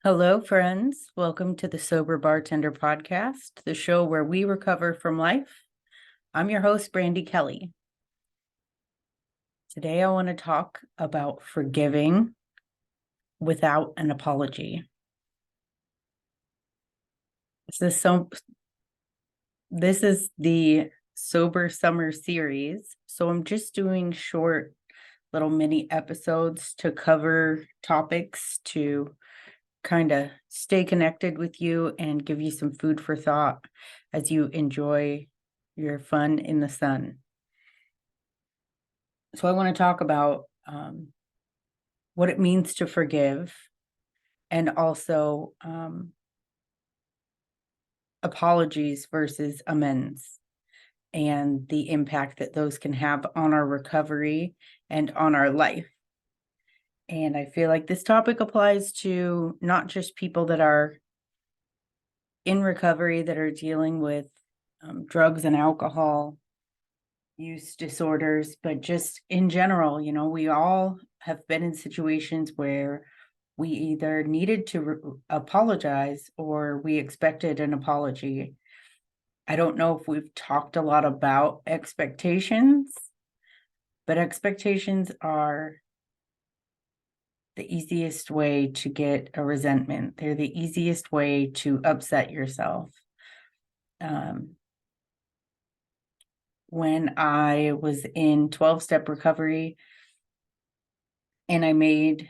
Hello, friends. Welcome to the Sober Bartender podcast, the show where we recover from life. I'm your host, Brandi Kelly. Today, I want to talk about forgiving without an apology. This is the Sober Summer series, so I'm just doing short little mini episodes to cover topics to kind of stay connected with you and give you some food for thought as you enjoy your fun in the sun. So I want to talk about what it means to forgive, and also apologies versus amends, and the impact that those can have on our recovery and on our life. And I feel like this topic applies to not just people that are in recovery, that are dealing with drugs and alcohol use disorders, but just in general, we all have been in situations where we either needed to apologize or we expected an apology. I don't know if we've talked a lot about expectations, but expectations are the easiest way to get a resentment. They're the easiest way to upset yourself. When I was in 12-step recovery and I made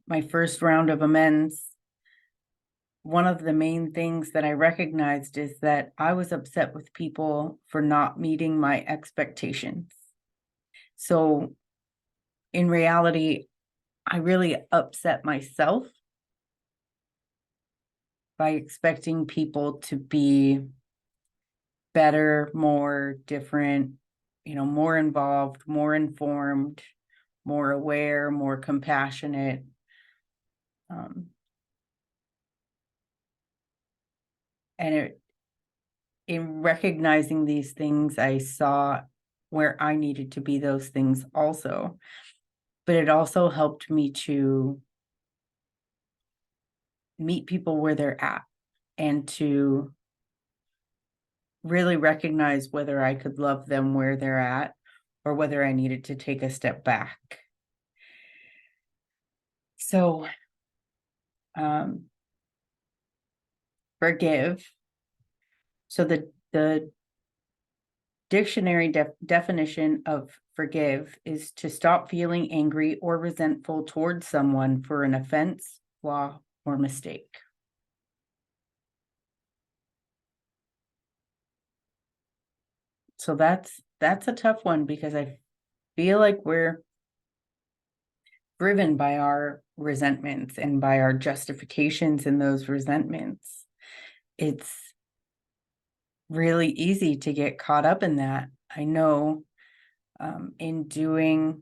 my first round of amends, one of the main things that I recognized is that I was upset with people for not meeting my expectations. So in reality, I really upset myself by expecting people to be better, more different, more involved, more informed, more aware, more compassionate. And in recognizing these things, I saw where I needed to be those things also. But it also helped me to meet people where they're at and to really recognize whether I could love them where they're at or whether I needed to take a step back. So, forgive. So the dictionary definition of forgive is to stop feeling angry or resentful towards someone for an offense, flaw, or mistake. So that's a tough one, because I feel like we're driven by our resentments and by our justifications in those resentments. It's really easy to get caught up in that. I know in doing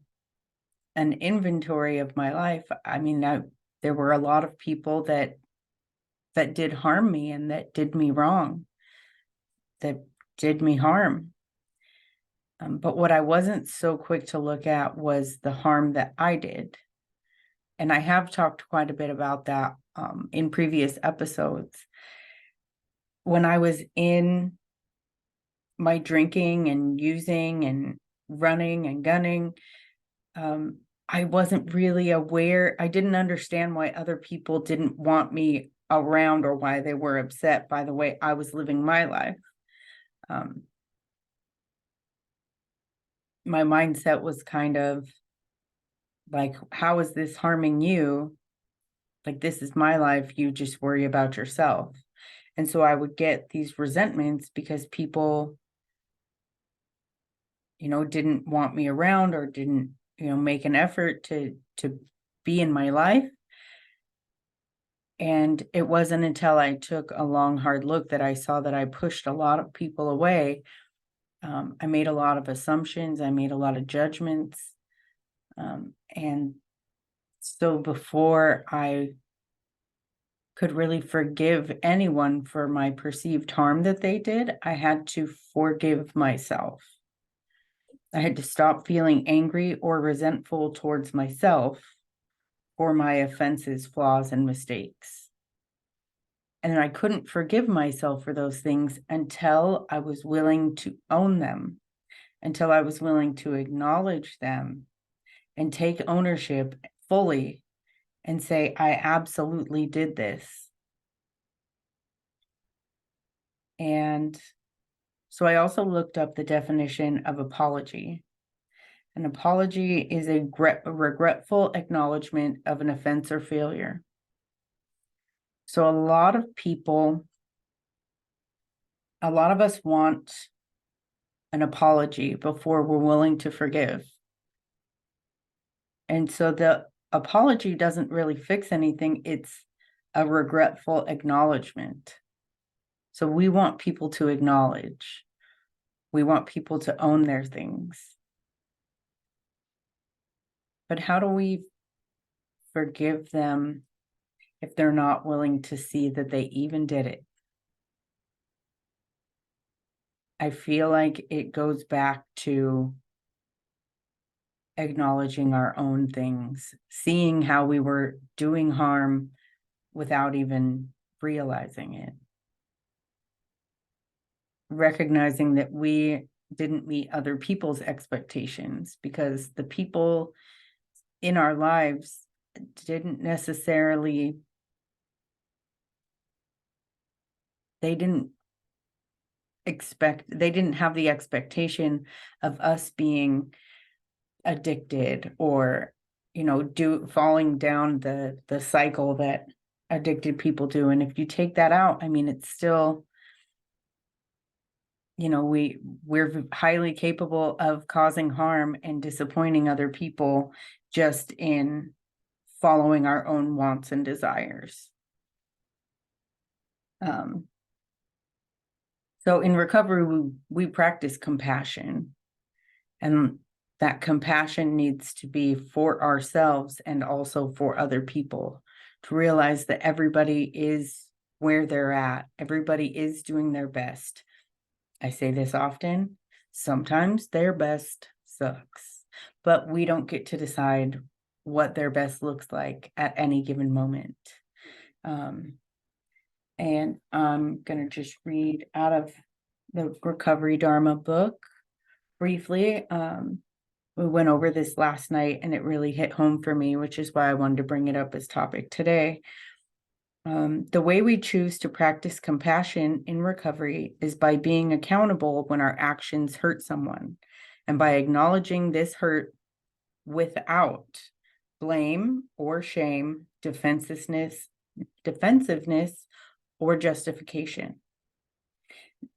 an inventory of my life, there were a lot of people that did harm me and that did me wrong, that did me harm. But what I wasn't so quick to look at was the harm that I did. And I have talked quite a bit about that in previous episodes. When I was in my drinking and using and running and gunning, I wasn't really aware. I didn't understand why other people didn't want me around or why they were upset by the way I was living my life. My mindset was kind of like, how is this harming you? Like, this is my life. You just worry about yourself. And so I would get these resentments because people, didn't want me around or didn't, make an effort to be in my life. And it wasn't until I took a long, hard look that I saw that I pushed a lot of people away. I made a lot of assumptions. I made a lot of judgments. And so before I could really forgive anyone for my perceived harm that they did, I had to forgive myself. I had to stop feeling angry or resentful towards myself for my offenses, flaws, and mistakes. And I couldn't forgive myself for those things until I was willing to own them, until I was willing to acknowledge them and take ownership fully and say, I absolutely did this. And so I also looked up the definition of apology. An apology is a regretful acknowledgement of an offense or failure. So a lot of us want an apology before we're willing to forgive. And so the apology doesn't really fix anything. It's a regretful acknowledgement. So we want people to acknowledge. We want people to own their things. But how do we forgive them if they're not willing to see that they even did it? I feel like it goes back to acknowledging our own things, seeing how we were doing harm without even realizing it. Recognizing that we didn't meet other people's expectations because the people in our lives didn't necessarily, they didn't have the expectation of us being addicted or, falling down the cycle that addicted people do. And if you take that out, I mean, it's still, we're highly capable of causing harm and disappointing other people just in following our own wants and desires. So in recovery, we practice compassion, and that compassion needs to be for ourselves and also for other people, to realize that everybody is where they're at. Everybody is doing their best. I say this often, sometimes their best sucks, but we don't get to decide what their best looks like at any given moment. And I'm going to just read out of the Recovery Dharma book briefly. We went over this last night and it really hit home for me, which is why I wanted to bring it up as topic today. The way we choose to practice compassion in recovery is by being accountable when our actions hurt someone, and by acknowledging this hurt without blame or shame, defensiveness, or justification.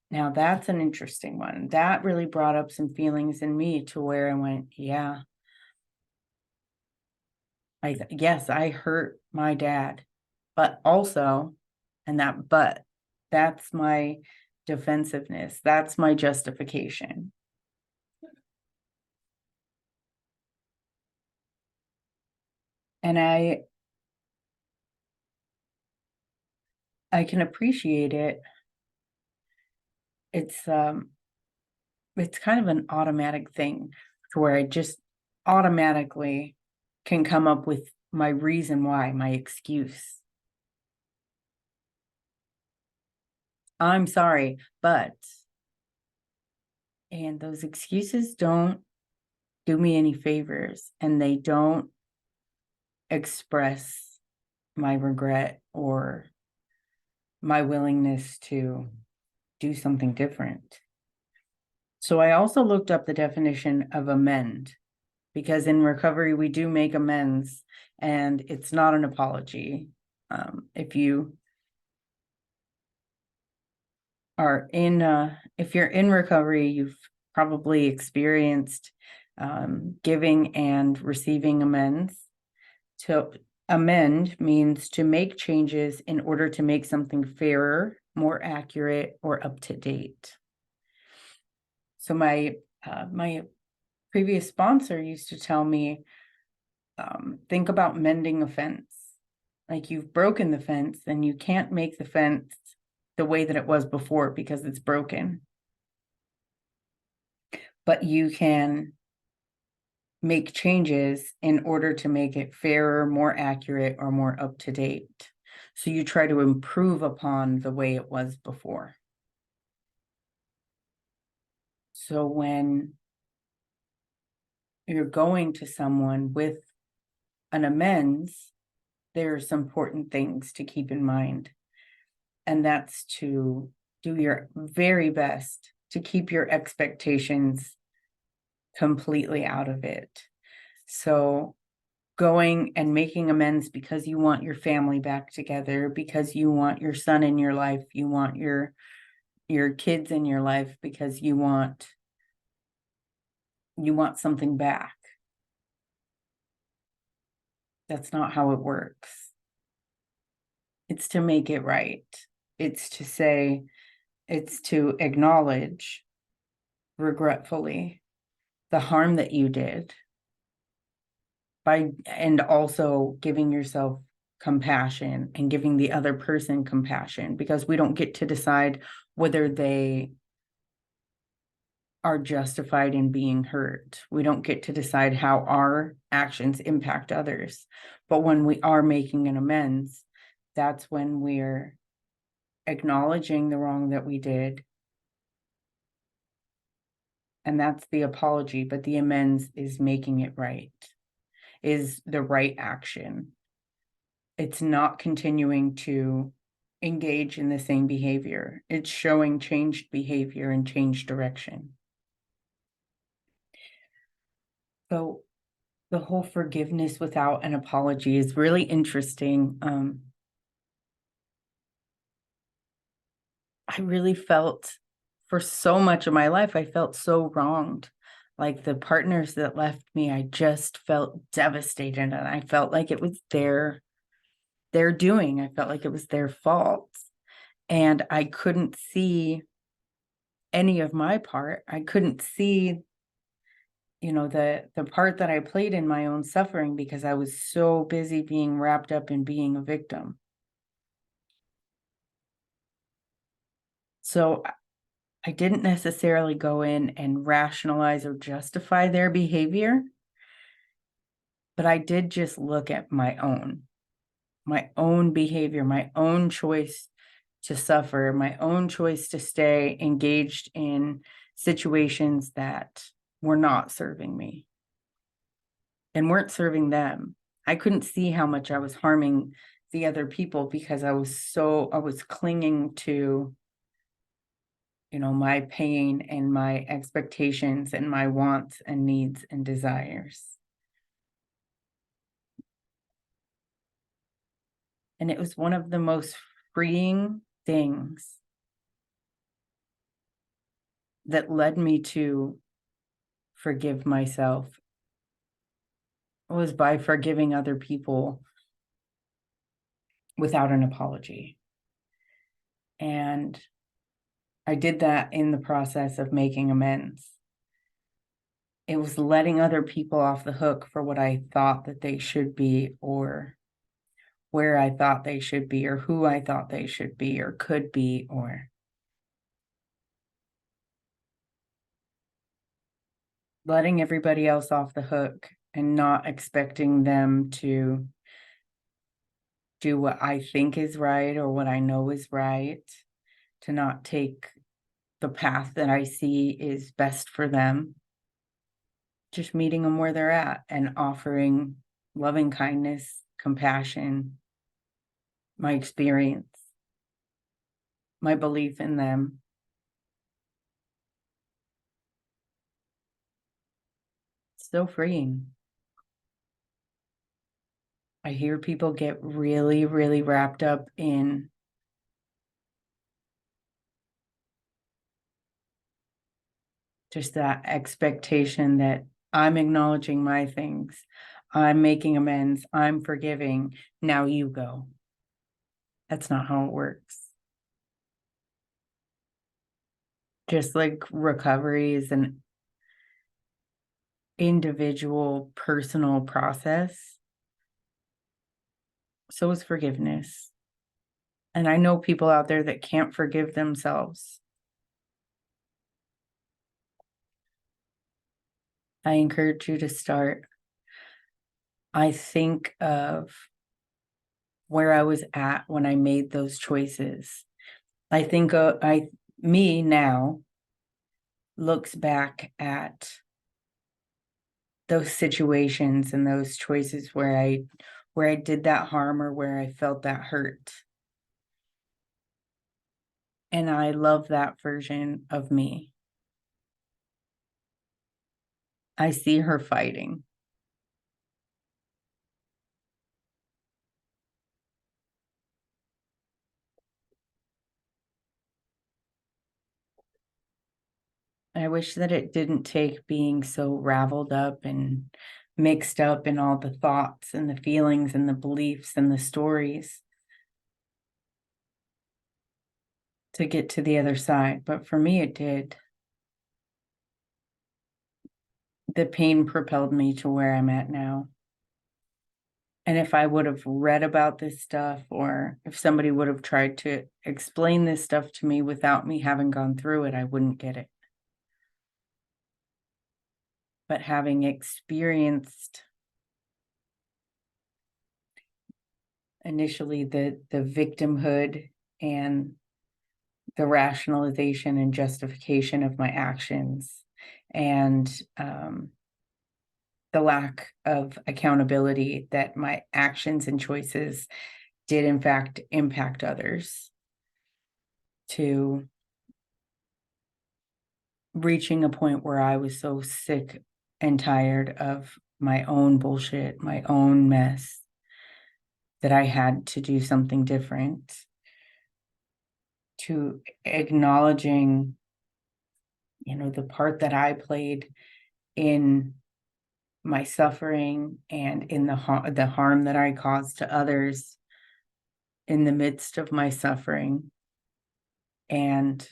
Now that's an interesting one. That really brought up some feelings in me to where I went, yeah, yes, I hurt my dad, but also, but that's my defensiveness. That's my justification. And I can appreciate it. It's kind of an automatic thing to where I just automatically can come up with my reason why, my excuse. I'm sorry, but, and those excuses don't do me any favors, and they don't express my regret or my willingness to do something different. So I also looked up the definition of amend, because in recovery, we do make amends, and it's not an apology. If you are if you're in recovery, you've probably experienced giving and receiving amends. To amend means to make changes in order to make something fairer, more accurate, or up to date. So my previous sponsor used to tell me, think about mending a fence. Like, you've broken the fence, and you can't make the fence the way that it was before because it's broken. But you can make changes in order to make it fairer, more accurate, or more up to date. So you try to improve upon the way it was before. So when you're going to someone with an amends, there's important things to keep in mind. And that's to do your very best to keep your expectations completely out of it. So going and making amends because you want your family back together, because you want your son in your life, you want your kids in your life, because you want something back. That's not how it works. It's to make it right. It's to acknowledge regretfully the harm that you did and also giving yourself compassion and giving the other person compassion, because we don't get to decide whether they are justified in being hurt. We don't get to decide how our actions impact others. But when we are making an amends, that's when we're acknowledging the wrong that we did. And that's the apology, but the amends is making it right, is the right action. It's not continuing to engage in the same behavior. It's showing changed behavior and changed direction. So the whole forgiveness without an apology is really interesting. I really felt, for so much of my life, I felt so wronged. Like the partners that left me, I just felt devastated, and I felt like it was their doing. I felt like it was their fault. And I couldn't see any of my part. I couldn't see, the part that I played in my own suffering, because I was so busy being wrapped up in being a victim. So I didn't necessarily go in and rationalize or justify their behavior, but I did just look at my own behavior, my own choice to suffer, my own choice to stay engaged in situations that were not serving me and weren't serving them. I couldn't see how much I was harming the other people because I was clinging to, my pain and my expectations and my wants and needs and desires. And it was one of the most freeing things that led me to forgive myself, was by forgiving other people without an apology. And I did that in the process of making amends. It was letting other people off the hook for what I thought that they should be, or where I thought they should be, or who I thought they should be or could be, or letting everybody else off the hook and not expecting them to do what I think is right or what I know is right, to not take the path that I see is best for them. Just meeting them where they're at and offering loving kindness, compassion, my experience, my belief in them. It's so freeing. I hear people get really, really wrapped up in just that expectation that I'm acknowledging my things, I'm making amends, I'm forgiving, now you go. That's not how it works. Just like recovery is an individual, personal process, so is forgiveness. And I know people out there that can't forgive themselves. I encourage you to start. I think of where I was at when I made those choices. I think me now looks back at those situations and those choices where I did that harm or where I felt that hurt. And I love that version of me. I see her fighting. I wish that it didn't take being so raveled up and mixed up in all the thoughts and the feelings and the beliefs and the stories to get to the other side. But for me, it did. The pain propelled me to where I'm at now. And if I would have read about this stuff, or if somebody would have tried to explain this stuff to me without me having gone through it, I wouldn't get it. But having experienced initially the victimhood and the rationalization and justification of my actions, and the lack of accountability that my actions and choices did in fact impact others, to reaching a point where I was so sick and tired of my own bullshit, my own mess, that I had to do something different, to acknowledging, the part that I played in my suffering and in the harm that I caused to others in the midst of my suffering, and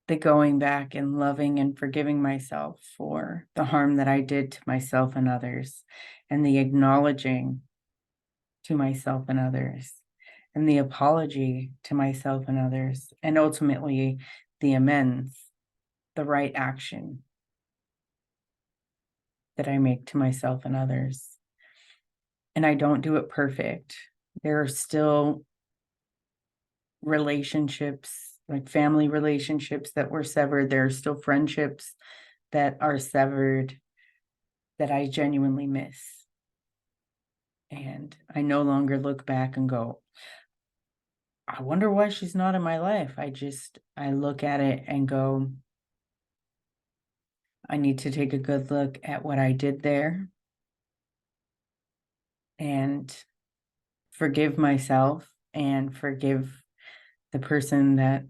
the going back and loving and forgiving myself for the harm that I did to myself and others, and the acknowledging to myself and others, and the apology to myself and others, and ultimately the amends, the right action that I make to myself and others. And I don't do it perfect. There are still relationships, like family relationships, that were severed. There are still friendships that are severed that I genuinely miss. And I no longer look back and go, I wonder why she's not in my life. I look at it and go, I need to take a good look at what I did there and forgive myself and forgive the person that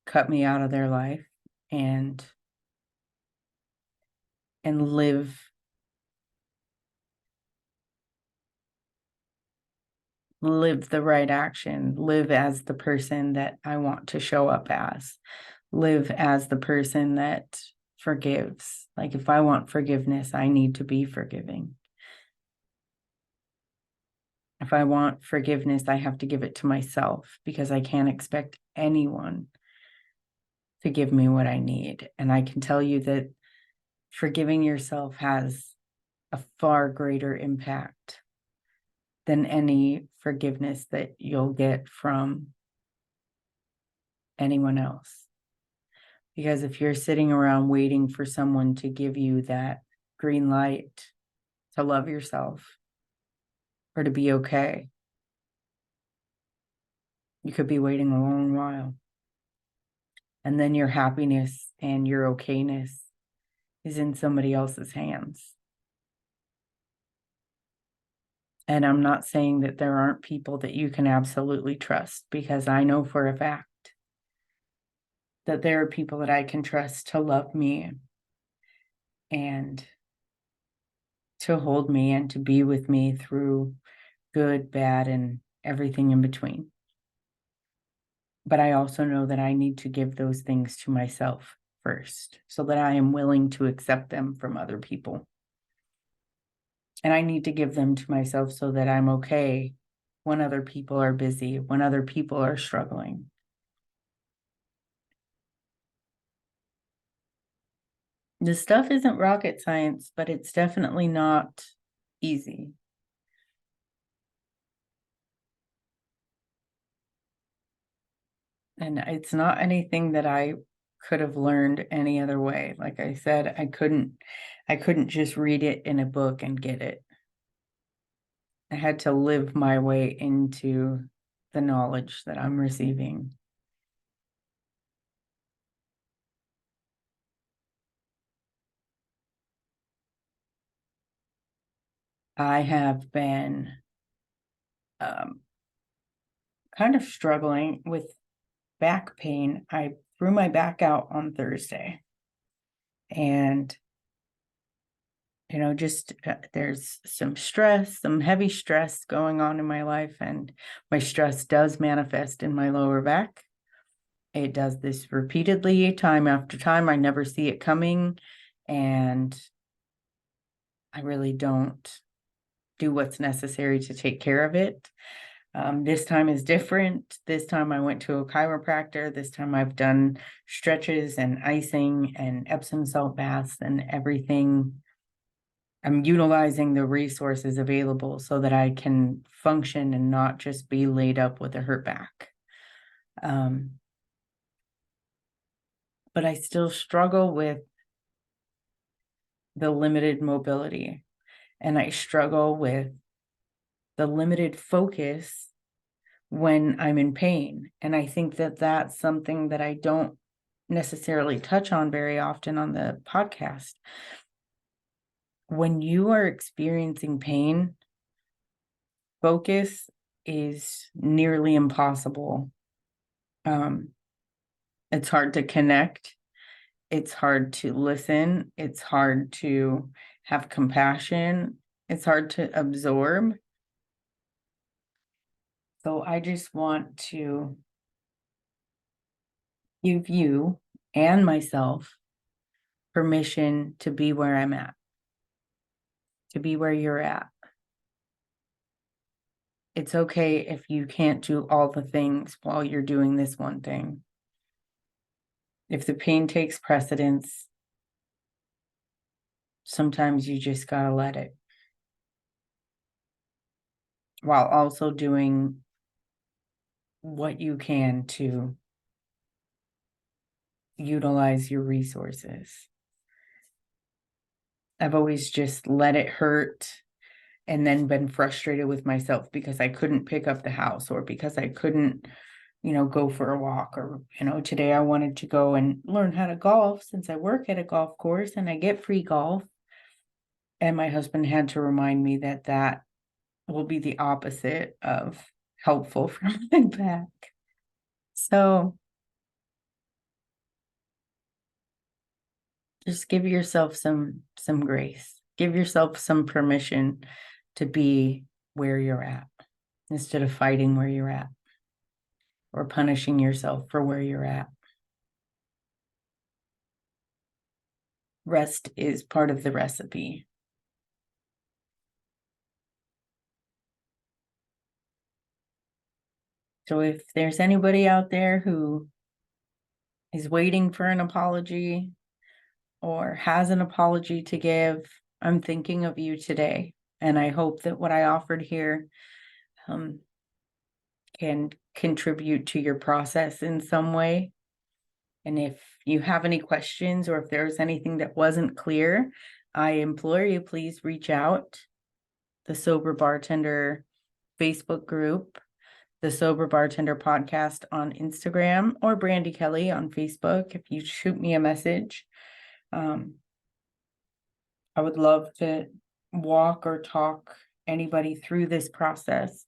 cut me out of their life, and live the right action, live as the person that I want to show up as, live as the person that forgives. Like, if I want forgiveness, I need to be forgiving. If I want forgiveness, I have to give it to myself, because I can't expect anyone to give me what I need. And I can tell you that forgiving yourself has a far greater impact than any forgiveness that you'll get from anyone else. Because if you're sitting around waiting for someone to give you that green light to love yourself or to be okay, you could be waiting a long while. And then your happiness and your okayness is in somebody else's hands. And I'm not saying that there aren't people that you can absolutely trust, because I know for a fact that there are people that I can trust to love me and to hold me and to be with me through good, bad, and everything in between. But I also know that I need to give those things to myself first, so that I am willing to accept them from other people. And I need to give them to myself so that I'm okay when other people are busy, when other people are struggling. This stuff isn't rocket science, but it's definitely not easy. And it's not anything that I could have learned any other way. Like I said, I couldn't just read it in a book and get it. I had to live my way into the knowledge that I'm receiving. I have been um, kind of struggling with back pain. I threw my back out on Thursday, and just there's some stress, some heavy stress going on in my life, and my stress does manifest in my lower back. It does this repeatedly, time after time. I never see it coming, and I really don't do what's necessary to take care of it. This time is different. This time I went to a chiropractor. This time I've done stretches and icing and Epsom salt baths and everything. I'm utilizing the resources available so that I can function and not just be laid up with a hurt back. But I still struggle with the limited mobility, and I struggle with the limited focus when I'm in pain. And I think that that's something that I don't necessarily touch on very often on the podcast. When you are experiencing pain, focus is nearly impossible. It's hard to connect. It's hard to listen. It's hard to have compassion. It's hard to absorb. So I just want to give you and myself permission to be where I'm at, to be where you're at. It's okay if you can't do all the things while you're doing this one thing. If the pain takes precedence, sometimes you just gotta let it, while also doing what you can to utilize your resources. I've always just let it hurt and then been frustrated with myself because I couldn't pick up the house, or because I couldn't, go for a walk, or, today I wanted to go and learn how to golf since I work at a golf course and I get free golf. And my husband had to remind me that that will be the opposite of helpful for my back. So just give yourself some grace. Give yourself some permission to be where you're at instead of fighting where you're at or punishing yourself for where you're at. Rest is part of the recipe. So if there's anybody out there who is waiting for an apology or has an apology to give, I'm thinking of you today. And I hope that what I offered here can contribute to your process in some way. And if you have any questions, or if there's anything that wasn't clear, I implore you, please reach out. The Sober Bartender Facebook group, the Sober Bartender podcast on Instagram, or Brandi Kelly on Facebook. If you shoot me a message, I would love to walk or talk anybody through this process.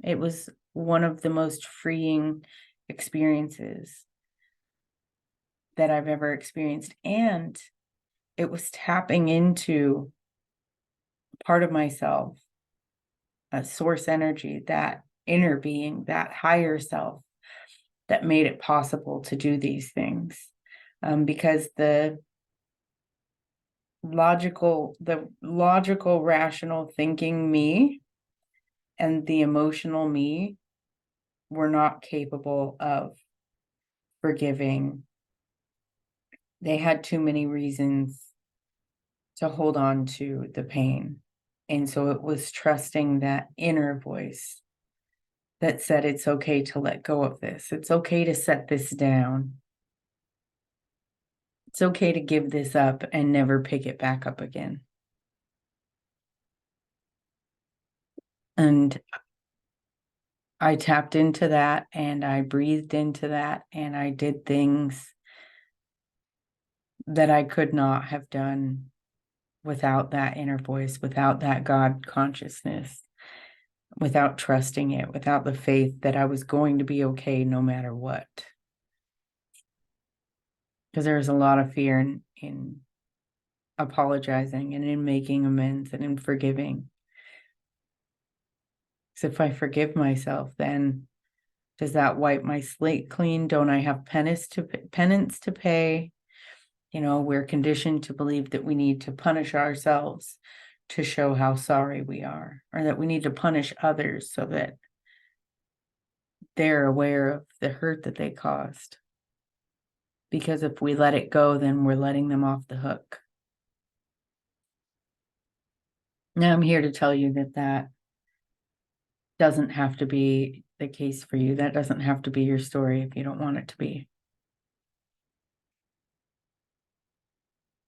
It was one of the most freeing experiences that I've ever experienced. And it was tapping into part of myself, a source energy, that inner being, that higher self, that made it possible to do these things. Because the logical, rational thinking me and the emotional me were not capable of forgiving. They had too many reasons to hold on to the pain. And so it was trusting that inner voice that said, it's okay to let go of this. It's okay to set this down. It's okay to give this up and never pick it back up again. And I tapped into that and I breathed into that and I did things that I could not have done without that inner voice, without that God consciousness, without trusting it, without the faith that I was going to be okay no matter what. Because there's a lot of fear in apologizing and in making amends and in forgiving. Because if I forgive myself, then does that wipe my slate clean? Don't I have penance to pay? You know, we're conditioned to believe that we need to punish ourselves to show how sorry we are, or that we need to punish others so that they're aware of the hurt that they caused. Because if we let it go, then we're letting them off the hook. Now I'm here to tell you that that doesn't have to be the case for you. That doesn't have to be your story if you don't want it to be.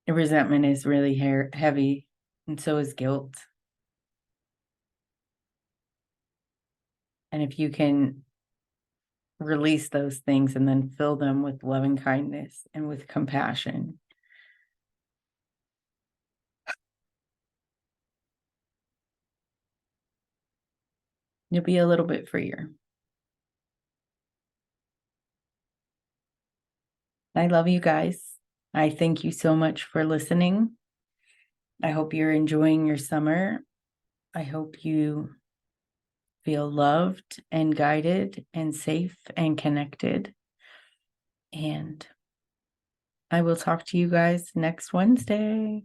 The resentment is really heavy, and so is guilt. And if you can release those things and then fill them with loving kindness and with compassion, you'll be a little bit freer. I love you guys. I thank you so much for listening. I hope you're enjoying your summer. I hope you feel loved and guided and safe and connected. And I will talk to you guys next Wednesday.